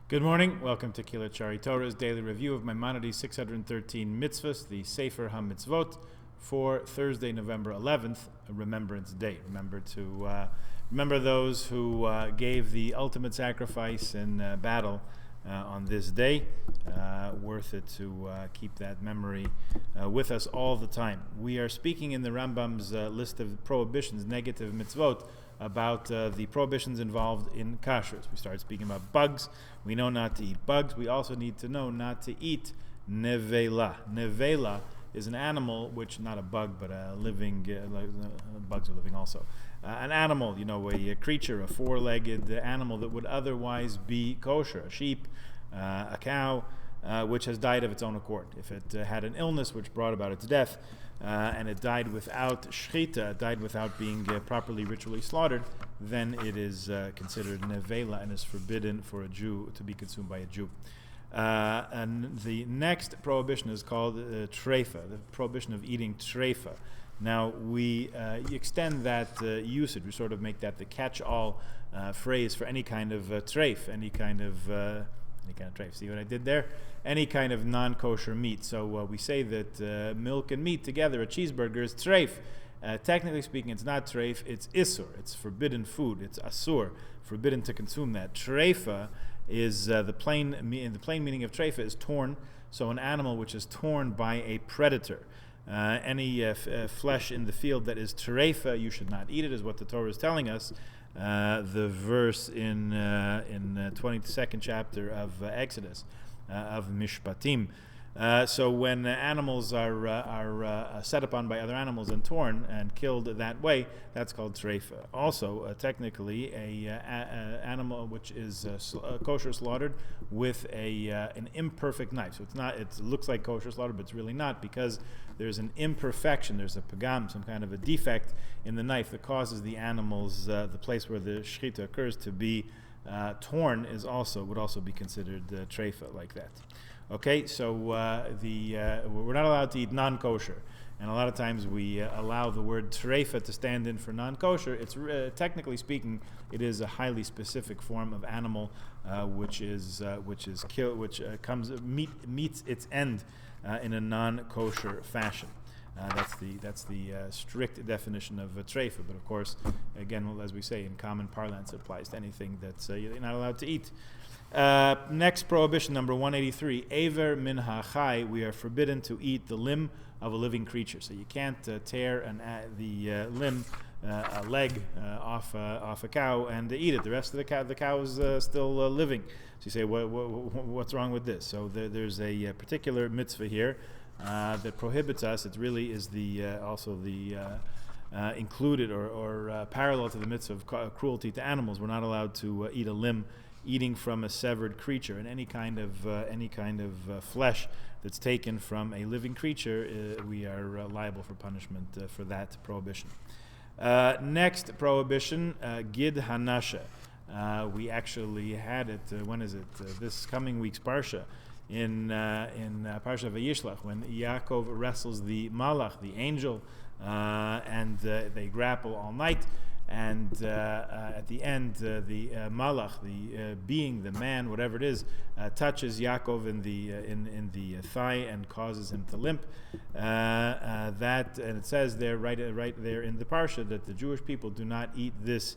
Good morning. Welcome to Kilat Shari Torah's daily review of Maimonides' 613 mitzvahs, the Sefer HaMitzvot, for Thursday, November 11th, a Remembrance Day. Remember those who gave the ultimate sacrifice in battle on this day. Worth it to keep that memory with us all the time. We are speaking in the Rambam's list of prohibitions, negative mitzvot, about the prohibitions involved in kashrus. We started speaking about bugs. We know not to eat bugs. We also need to know not to eat nevela. Nevela is an animal, which not a bug, but a living, bugs are living also. An animal, a creature, a four-legged animal that would otherwise be kosher, a sheep, a cow, which has died of its own accord. If it had an illness which brought about its death, and it died without shchita, died without being properly ritually slaughtered, then it is considered nevela and is forbidden for a Jew to be consumed by a Jew. And the next prohibition is called treifa, the prohibition of eating treifa. Now, we extend that usage. We sort of make that the catch-all phrase for any kind of treif, any kind of treif. See what I did there? Any kind of non-kosher meat. So we say that milk and meat together, a cheeseburger, is treif. Technically speaking, it's not treif, it's isur. It's forbidden food. It's asur, forbidden to consume that. Treifa is the plain meaning of treifa is torn. So an animal which is torn by a predator. Any flesh in the field that is treifa, you should not eat it, is what the Torah is telling us. The verse in 22nd chapter of Exodus, of Mishpatim. So when animals are set upon by other animals and torn and killed that way, that's called treifa. Also, technically, a animal which is kosher slaughtered with an imperfect knife. So it looks like kosher slaughtered, but it's really not, because there's an imperfection, there's a pagam, some kind of a defect in the knife that causes the animal's, the place where the shechita occurs, to be torn would also be considered treifa, like that. Okay, so we're not allowed to eat non-kosher, and a lot of times we allow the word treifa to stand in for non-kosher. It's technically speaking, it is a highly specific form of animal which meets its end in a non-kosher fashion. That's the strict definition of treifa. But of course, again, as we say, in common parlance, it applies to anything that you're not allowed to eat. Next prohibition, number 183, Aver min hachai, we are forbidden to eat the limb of a living creature. So you can't tear the limb, a leg off a cow and eat it. The rest of the cow is still living. So you say, what's wrong with this? So there's a particular mitzvah here that prohibits us. It really is included or parallel to the mitzvah of cruelty to animals. We're not allowed to eat a limb eating from a severed creature, and any kind of flesh that's taken from a living creature, we are liable for punishment for that prohibition. Next prohibition, gid hanasha. We actually had it. When is it? This coming week's parsha, in Parsha Vayishlach, when Yaakov wrestles the malach, the angel, and they grapple all night. And at the end, the malach, the being, the man, whatever it is, touches Yaakov in the thigh and causes him to limp. And it says there, right there in the parsha, that the Jewish people do not eat this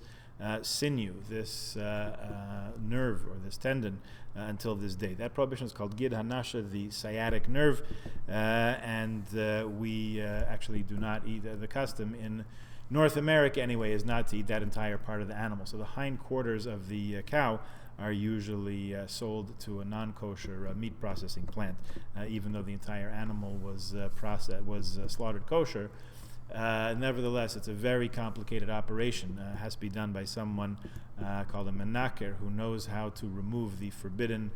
sinew, this nerve or this tendon, until this day. That prohibition is called gid hanasha, the sciatic nerve, and we actually do not eat. The custom in North America, anyway, is not to eat that entire part of the animal. So the hindquarters of the cow are usually sold to a non-kosher meat processing plant, even though the entire animal was slaughtered kosher. Nevertheless, it's a very complicated operation. It has to be done by someone called a menaker, who knows how to remove the forbidden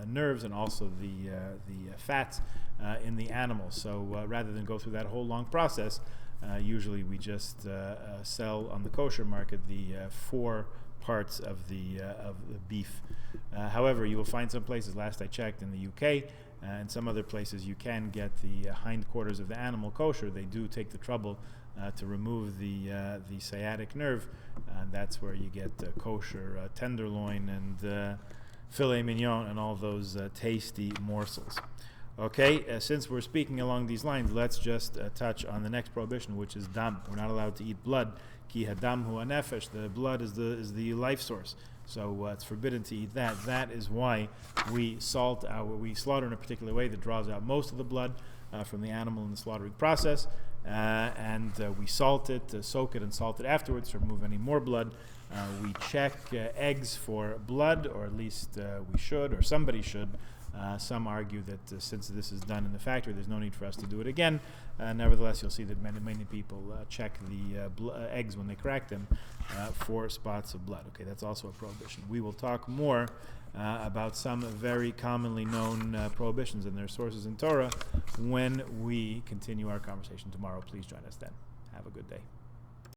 nerves and also the fats in the animal. So rather than go through that whole long process, usually we just sell on the kosher market the four parts of the beef. However, you will find some places, last I checked, in the UK, and some other places, you can get the hindquarters of the animal kosher. They do take the trouble to remove the sciatic nerve, and that's where you get kosher tenderloin and filet mignon and all those tasty morsels. Okay, since we're speaking along these lines, let's just touch on the next prohibition, which is dam. We're not allowed to eat blood. Ki hadam hu anefesh. The blood is the life source, so it's forbidden to eat that. That is why we slaughter in a particular way that draws out most of the blood from the animal in the slaughtering process, and we salt it, soak it, and salt it afterwards to remove any more blood. We check eggs for blood, or at least we should, or somebody should. Some argue that since this is done in the factory, there's no need for us to do it again. Nevertheless, you'll see that many people check the eggs when they crack them for spots of blood. Okay, that's also a prohibition. We will talk more about some very commonly known prohibitions and their sources in Torah when we continue our conversation tomorrow. Please join us then. Have a good day.